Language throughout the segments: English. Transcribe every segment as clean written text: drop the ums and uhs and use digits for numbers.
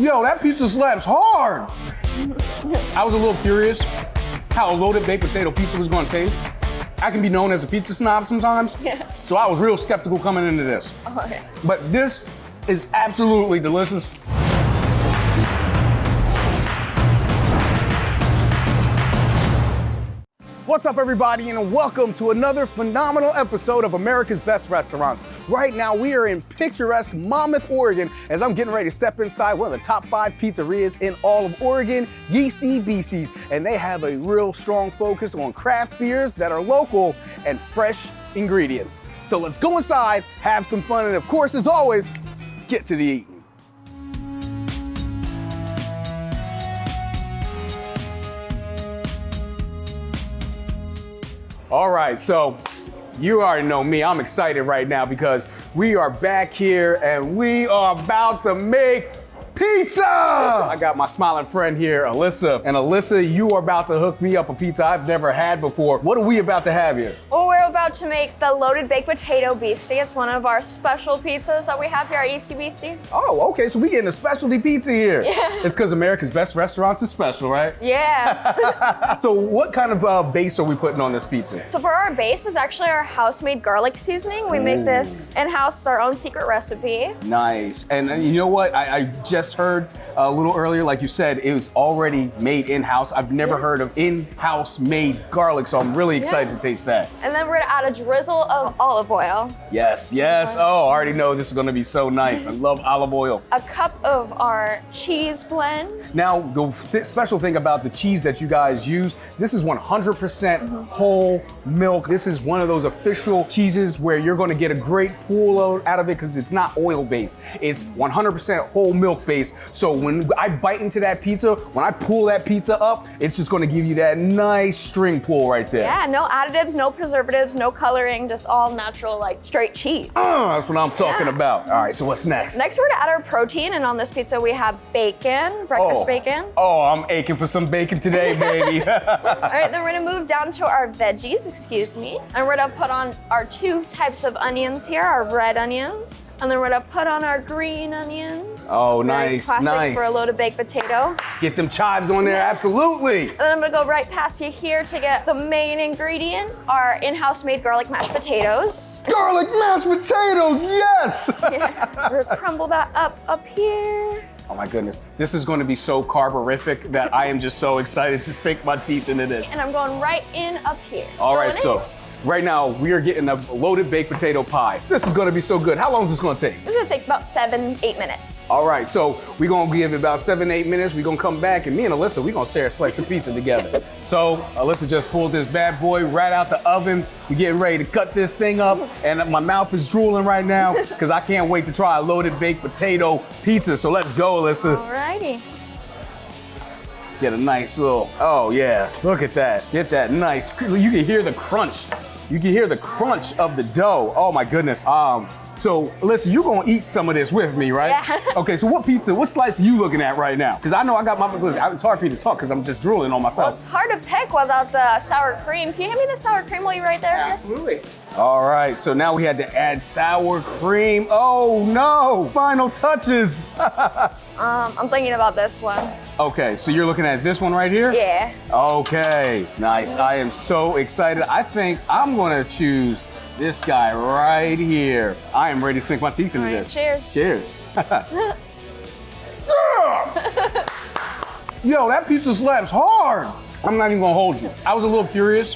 Yo, that pizza slaps hard. I was a little curious how a loaded baked potato pizza was gonna taste. I can be known as a pizza snob sometimes. Yeah. So I was real skeptical coming into this. Oh, yeah. But this is absolutely delicious. What's up, everybody, and welcome to another phenomenal episode of America's Best Restaurants. Right now, we are in picturesque Monmouth, Oregon, as I'm getting ready to step inside one of the top 5 pizzerias in all of Oregon, Yeasty Beasty's, and they have a real strong focus on craft beers that are local and fresh ingredients. So let's go inside, have some fun, and of course, as always, get to the eating. All right, so you already know me. I'm excited right now because we are back here and we are about to make pizza! I got my smiling friend here, Alyssa. And Alyssa, you are about to hook me up a pizza I've never had before. What are we about to have here? Well, we're about to make the loaded baked potato beasty. It's one of our special pizzas that we have here at Yeasty Beasty. Oh, okay, so we getting a specialty pizza here. Yeah. It's because America's Best Restaurants is special, right? Yeah. So what kind of base are we putting on this pizza? So for our base is actually our house-made garlic seasoning. We make this in-house, it's our own secret recipe. Nice. And you know what? I just heard a little earlier, like you said, it was already made in-house. I've never heard of in-house made garlic, so I'm really excited to taste that. And then we're gonna add a drizzle of olive oil. Yes, yes. Oh, I already know this is gonna be so nice. I love olive oil. A cup of our cheese blend. Now, the special thing about the cheese that you guys use, this is 100% whole milk. This is one of those official cheeses where you're gonna get a great pull out of it because it's not oil-based. It's 100% whole milk-based. So when I bite into that pizza, when I pull that pizza up, it's just gonna give you that nice string pull right there. Yeah, no additives, no preservatives, no coloring, just all natural, like straight cheese. That's what I'm talking about. All right, so what's next? Next, we're gonna add our protein, and on this pizza we have bacon, breakfast bacon. Oh, I'm aching for some bacon today, baby. All right, then we're gonna move down to our veggies, excuse me. And we're gonna put on our 2 types of onions here, our red onions. And then we're gonna put on our green onions. Oh, Very nice, classic nice. for a loaded baked potato. Get them chives on there, absolutely. And then I'm gonna go right past you here to get the main ingredient, our in-house made garlic mashed potatoes. Garlic mashed potatoes, yes! Yeah, we're gonna crumble that up here. Oh my goodness, this is gonna be so carborific that I am just so excited to sink my teeth into this. And I'm going right in up here. All right, Going in. so right now we are getting a loaded baked potato pie. This is gonna be so good. How long is this gonna take? This is gonna take about 7-8 minutes. All right, so we're gonna give it about 7-8 minutes. We're gonna come back and me and Alyssa, we're gonna share a slice of pizza together. So Alyssa just pulled this bad boy right out the oven. We're getting ready to cut this thing up and my mouth is drooling right now because I can't wait to try a loaded baked potato pizza. So let's go, Alyssa. Alrighty. Get a nice little, oh yeah, look at that. Get that nice, you can hear the crunch. You can hear the crunch of the dough. Oh my goodness. So Alyssa, you gonna eat some of this with me, right? Yeah. Okay, so what slice are you looking at right now? Because I know I got my, listen, it's hard for you to talk because I'm just drooling on Well, myself. it's hard to pick without the sour cream. Can you hand me the sour cream while you're right there? Absolutely. All right, so now we had to add sour cream. Oh no, final touches. I'm thinking about this one. Okay, so you're looking at this one right here? Yeah. Okay, nice. I am so excited. I think I'm gonna choose this guy right here. I am ready to sink my teeth into All right, this. cheers. Cheers. Yo, that pizza slaps hard. I'm not even gonna hold you. I was a little curious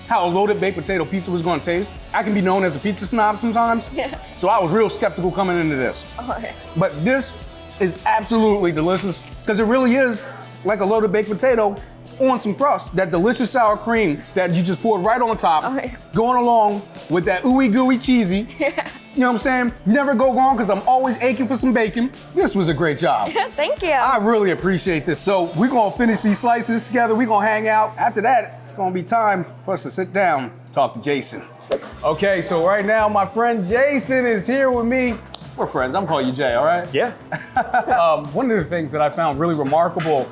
how a loaded baked potato pizza was gonna taste. I can be known as a pizza snob sometimes. Yeah. So I was real skeptical coming into this. Okay. But this is absolutely delicious because it really is like a loaded baked potato on some crust. That delicious sour cream that you just poured right on top, going along with that ooey gooey cheesy. Yeah. You know what I'm saying? Never go wrong because I'm always aching for some bacon. This was a great job. Thank you. I really appreciate this. So we're gonna finish these slices together. We're gonna hang out. After that, it's gonna be time for us to sit down, talk to Jason. Okay, so right now my friend Jason is here with me. We're friends, I'm calling you Jay, all right? Yeah. One of the things that I found really remarkable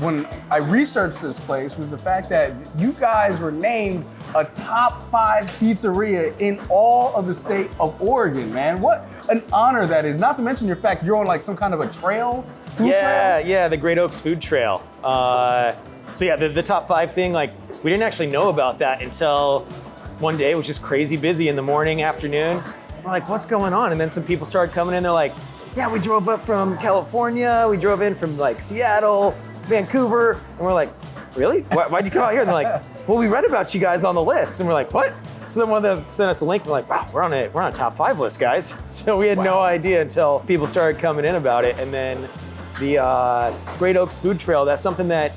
when I researched this place was the fact that you guys were named a top 5 pizzeria in all of the state of Oregon, man. What? an honor that is. Not to mention your fact you're on like some kind of a trail, food trail? Yeah, the Great Oaks Food Trail. So yeah, the top 5 thing, like we didn't actually know about that until one day. It was just crazy busy in the morning, afternoon. We're like, what's going on? And then some people started coming in. They're like, yeah, we drove up from California. We drove in from like Seattle, Vancouver. And we're like, really? Why'd you come out here? And they're like, well, we read about you guys on the list. And we're like, what? So then one of them sent us a link. We're like, wow, we're on a top 5 list, guys. So we had no idea until people started coming in about it. And then the Great Oaks Food Trail, that's something that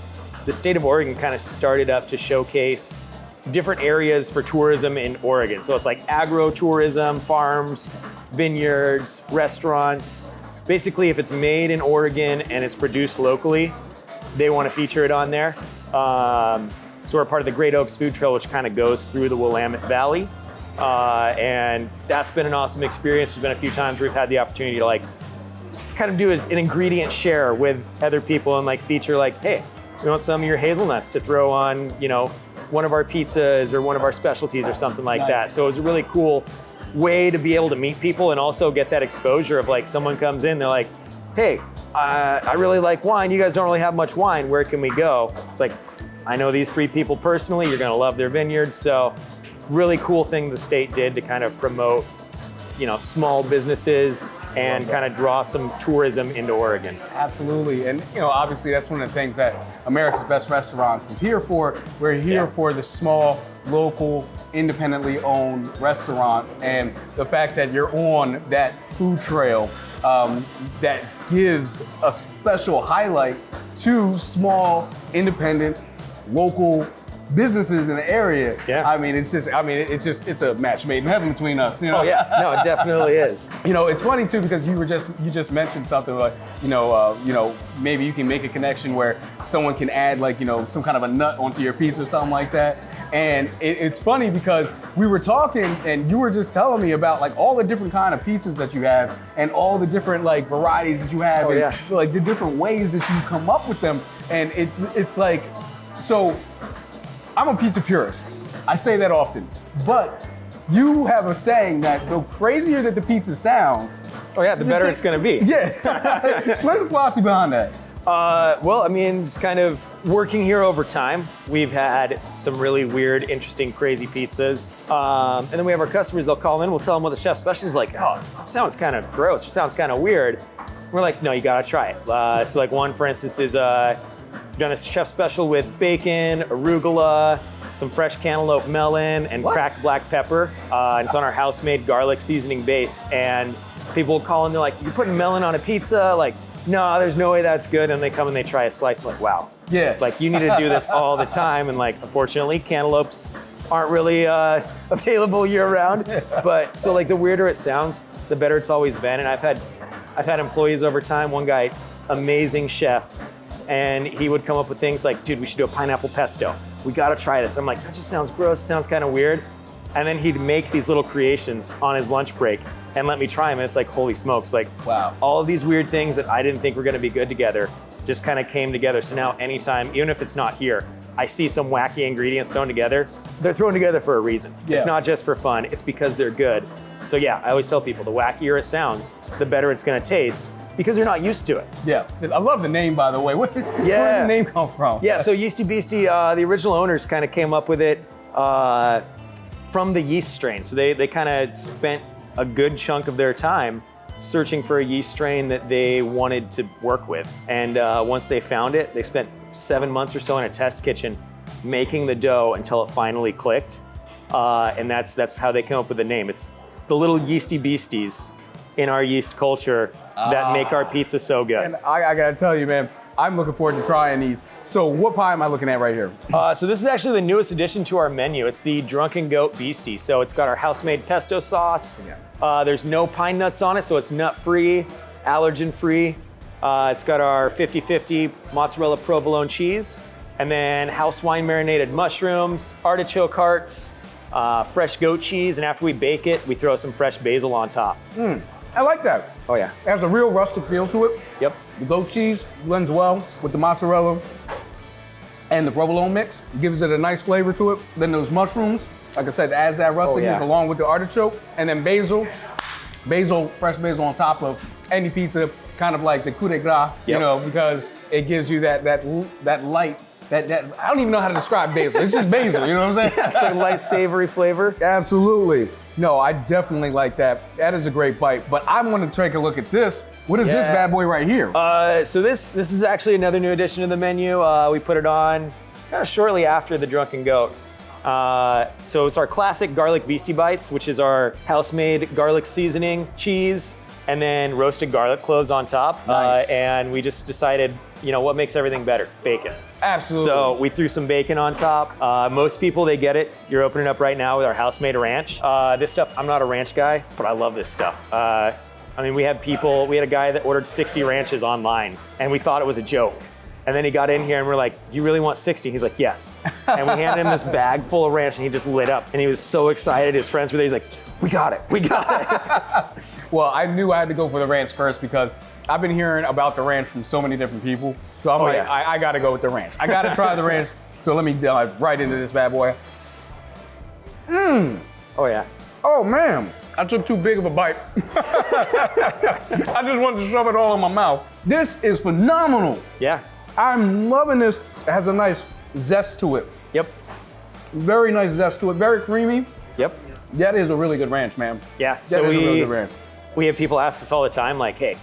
the state of Oregon kind of started up to showcase different areas for tourism in Oregon. So it's like agro-tourism, farms, vineyards, restaurants. Basically, if it's made in Oregon and it's produced locally, they want to feature it on there. So we're part of the Great Oaks Food Trail, which kind of goes through the Willamette Valley. And that's been an awesome experience. There's been a few times where we've had the opportunity to like kind of do an ingredient share with other people and like feature like, hey, we want some of your hazelnuts to throw on, you know, one of our pizzas or one of our specialties or something like that. So it was a really cool way to be able to meet people and also get that exposure of like someone comes in, they're like, hey, I really like wine. You guys don't really have much wine. Where can we go? It's like, I know these 3 people personally. You're gonna love their vineyards. So really cool thing the state did to kind of promote, you know, small businesses and kind of draw some tourism into Oregon. Absolutely, and you know, obviously that's one of the things that America's Best Restaurants is here for. We're here for the small, local, independently owned restaurants, and the fact that you're on that food trail that gives a special highlight to small, independent, local businesses in the area. Yeah. I mean, it's a match made in heaven between us, you know? Oh yeah, no, it definitely is. You know, it's funny too, because you just mentioned something like, maybe you can make a connection where someone can add like, you know, some kind of a nut onto your pizza or something like that. And it's funny because we were talking and you were just telling me about like all the different kind of pizzas that you have and all the different like varieties that you have and like the different ways that you come up with them. And it's like, so I'm a pizza purist. I say that often, but you have a saying that the crazier that the pizza sounds, the better it's gonna be. Yeah. Explain the philosophy behind that. Well, I mean, just kind of working here over time, we've had some really weird, interesting, crazy pizzas. And then we have our customers, they'll call in, we'll tell them what the chef special is, like, oh, that sounds kind of gross, or sounds kind of weird. We're like, no, you gotta try it. So like one, for instance, is done a chef special with bacon, arugula, some fresh cantaloupe melon, and cracked black pepper. And it's on our house-made garlic seasoning base. And people will call in, they're like, you're putting melon on a pizza? Like, no, there's no way that's good. And they come and they try a slice, like, wow. Yeah. Like, you need to do this all the time. And like, unfortunately, cantaloupes aren't really available year-round. But so like, the weirder it sounds, the better it's always been. And I've had employees over time. One guy, amazing chef, and he would come up with things like, dude, we should do a pineapple pesto. We gotta try this. And I'm like, that just sounds gross, it sounds kind of weird. And then he'd make these little creations on his lunch break and let me try them. And it's like, holy smokes, like, wow. All of these weird things that I didn't think were gonna be good together just kind of came together. So now anytime, even if it's not here, I see some wacky ingredients thrown together, they're thrown together for a reason. Yeah. It's not just for fun, it's because they're good. So yeah, I always tell people, the wackier it sounds, the better it's gonna taste, because you're not used to it. Yeah, I love the name, by the way. Where does the name come from? Yeah, so Yeasty Beasty, the original owners kind of came up with it from the yeast strain. So they kind of spent a good chunk of their time searching for a yeast strain that they wanted to work with. And once they found it, they spent 7 months or so in a test kitchen making the dough until it finally clicked. And that's how they came up with the name. It's the little Yeasty Beasties in our yeast culture that make our pizza so good. And I gotta tell you, man, I'm looking forward to trying these. So what pie am I looking at right here? So this is actually the newest addition to our menu. It's the Drunken Goat Beasty. So it's got our house-made pesto sauce. Yeah. There's no pine nuts on it, so it's nut-free, allergen-free. It's got our 50/50 mozzarella-provolone cheese, and then house wine marinated mushrooms, artichoke hearts, fresh goat cheese, and after we bake it, we throw some fresh basil on top. I like that. Oh yeah. It has a real rustic feel to it. Yep. The goat cheese blends well with the mozzarella and the provolone mix. Gives it a nice flavor to it. Then those mushrooms, like I said, adds that rusticness along with the artichoke. And then basil. basil, fresh basil on top of any pizza, kind of like the coup de grace, you know, because it gives you that light, that I don't even know how to describe basil. It's just basil, you know what I'm saying? Yeah, it's a light savory flavor. Absolutely. No, I definitely like that. That is a great bite. But I want to take a look at this. What is this bad boy right here? So this is actually another new addition to the menu. We put it on kind of shortly after the Drunken Goat. So it's our classic garlic beastie bites, which is our house-made garlic seasoning, cheese, and then roasted garlic cloves on top. Nice. And we just decided, you know, what makes everything better? Bacon. Absolutely. So we threw some bacon on top. Most people, they get it. You're opening up right now with our house-made ranch. This stuff, I'm not a ranch guy, but I love this stuff. I mean, we had a guy that ordered 60 ranches online, and we thought it was a joke. And then he got in here and we're like, you really want 60? He's like, yes. And we handed him this bag full of ranch and he just lit up. And he was so excited. His friends were there. He's like, we got it, we got it. Well, I knew I had to go for the ranch first because I've been hearing about the ranch from so many different people. So I'm I gotta go with the ranch. I gotta try the ranch. So let me dive right into this bad boy. Oh yeah. Oh man, I took too big of a bite. I just wanted to shove it all in my mouth. This is phenomenal. Yeah. I'm loving this. It has a nice zest to it. Yep. Very nice zest to it. Very creamy. Yep. That is a really good ranch, man. Yeah. That is a really good ranch. We have people ask us all the time, like, hey,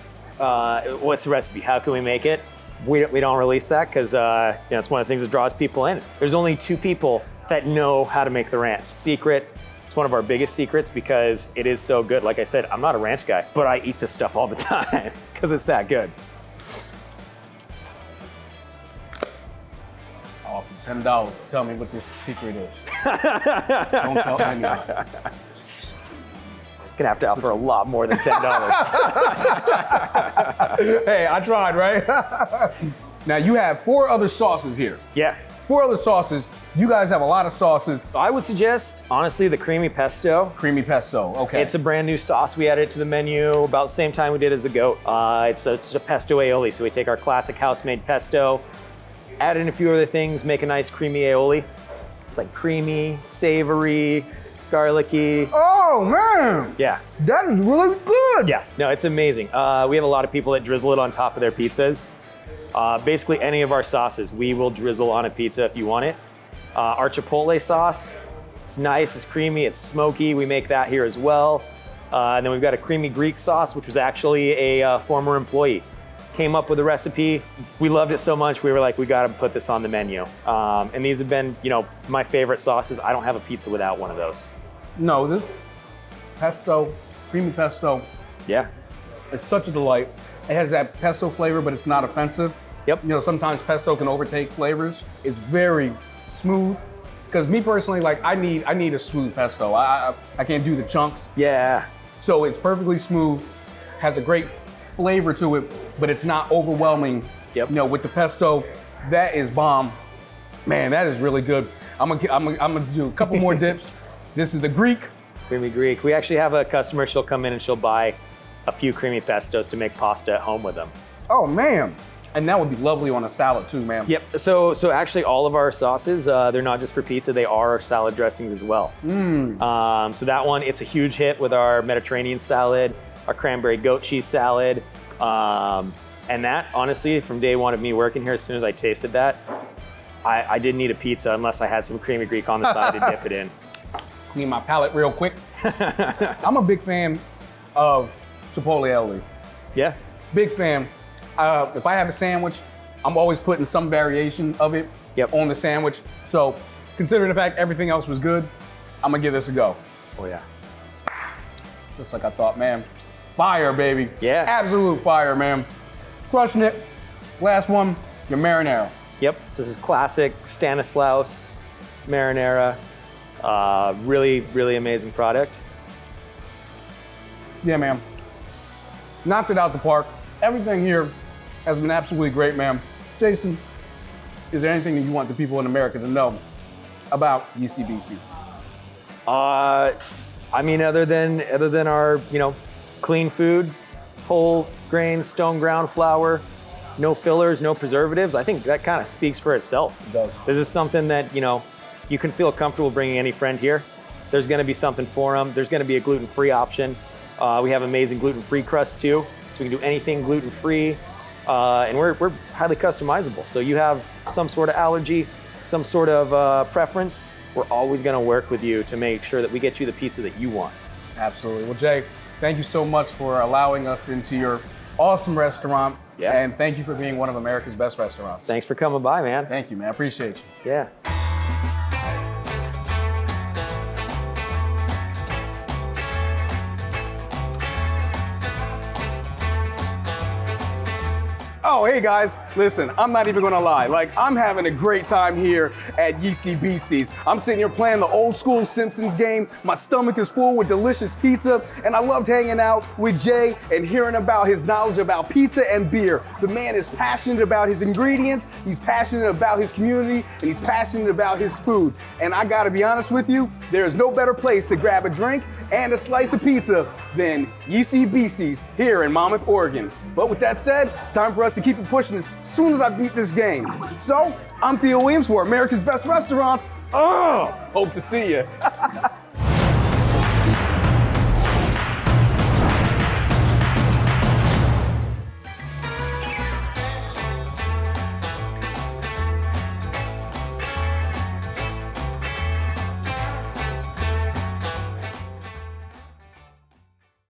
what's the recipe? How can we make it? We don't release that because it's one of the things that draws people in. There's only 2 people that know how to make the ranch. Secret. It's one of our biggest secrets because it is so good. Like I said, I'm not a ranch guy, but I eat this stuff all the time because it's that good. I offer $10 to tell me what this secret is. Don't tell anyone. Gonna have to offer a lot more than $10. Hey, I tried, right? Now you have 4 other sauces here. Yeah. 4 other sauces. You guys have a lot of sauces. I would suggest, honestly, the creamy pesto. Creamy pesto, okay. It's a brand new sauce. We added it to the menu about the same time we did as the goat. It's a pesto aioli. So we take our classic house-made pesto, add in a few other things, make a nice creamy aioli. It's like creamy, savory, garlicky. Oh man! Yeah. That is really good. Yeah, no, it's amazing. We have a lot of people that drizzle it on top of their pizzas. Basically any of our sauces, we will drizzle on a pizza if you want it. Our chipotle sauce, it's nice, it's creamy, it's smoky. We make that here as well. And then we've got a creamy Greek sauce, which was actually a former employee. Came up with a recipe. We loved it so much, we were like, we gotta put this on the menu. And these have been, my favorite sauces. I don't have a pizza without one of those. No, this pesto, creamy pesto, Yeah. it's such a delight. It has that pesto flavor, but it's not offensive. Yep. Sometimes pesto can overtake flavors. It's very smooth. Because me personally, like I need a smooth pesto. I can't do the chunks. Yeah. So it's perfectly smooth, has a great flavor to it, but it's not overwhelming. Yep. With the pesto, that is bomb. Man, that is really good. I'm gonna do a couple more dips. This is the Greek. Creamy Greek. We actually have a customer, she'll come in and she'll buy a few creamy pestos to make pasta at home with them. Oh man. And that would be lovely on a salad too, man. Yep, so actually all of our sauces, they're not just for pizza, they are salad dressings as well. So that one, it's a huge hit with our Mediterranean salad, our cranberry goat cheese salad. And that, honestly, from day one of me working here, as soon as I tasted that, I didn't need a pizza unless I had some creamy Greek on the side to dip it in. Clean my palate real quick. I'm a big fan of chipotle aioli. Yeah. Big fan. If I have a sandwich, I'm always putting some variation of it on the sandwich. So considering the fact everything else was good, I'm gonna give this a go. Oh yeah. Just like I thought, man. Fire, baby. Yeah. Absolute fire, man. Crushing it. Last one, your marinara. Yep, so this is classic Stanislaus marinara. Really, really amazing product. Yeah, man. Knocked it out the park. Everything here has been absolutely great, man. Jason, is there anything that you want the people in America to know about Yeasty Beasty? I mean, other than our, clean food, whole grain, stone ground flour, no fillers, no preservatives, I think that kind of speaks for itself. It does. This is something that, you can feel comfortable bringing any friend here. There's gonna be something for them. There's gonna be a gluten-free option. We have amazing gluten-free crust too, so we can do anything gluten-free. And we're highly customizable. So you have some sort of allergy, some sort of preference, we're always gonna work with you to make sure that we get you the pizza that you want. Absolutely. Well, Jay, thank you so much for allowing us into your awesome restaurant. Yeah. And thank you for being one of America's best restaurants. Thanks for coming by, man. Thank you, man. I appreciate you. Yeah. Oh, hey guys, listen, I'm not even gonna lie. Like, I'm having a great time here at Yeasty Beasties. I'm sitting here playing the old school Simpsons game. My stomach is full with delicious pizza, and I loved hanging out with Jay and hearing about his knowledge about pizza and beer. The man is passionate about his ingredients, he's passionate about his community, and he's passionate about his food. And I gotta be honest with you, there is no better place to grab a drink and a slice of pizza than Yeasty Beasties here in Monmouth, Oregon. But with that said, it's time for us to keep it pushing as soon as I beat this game. So, I'm Theo Williams for America's Best Restaurants. Hope to see you.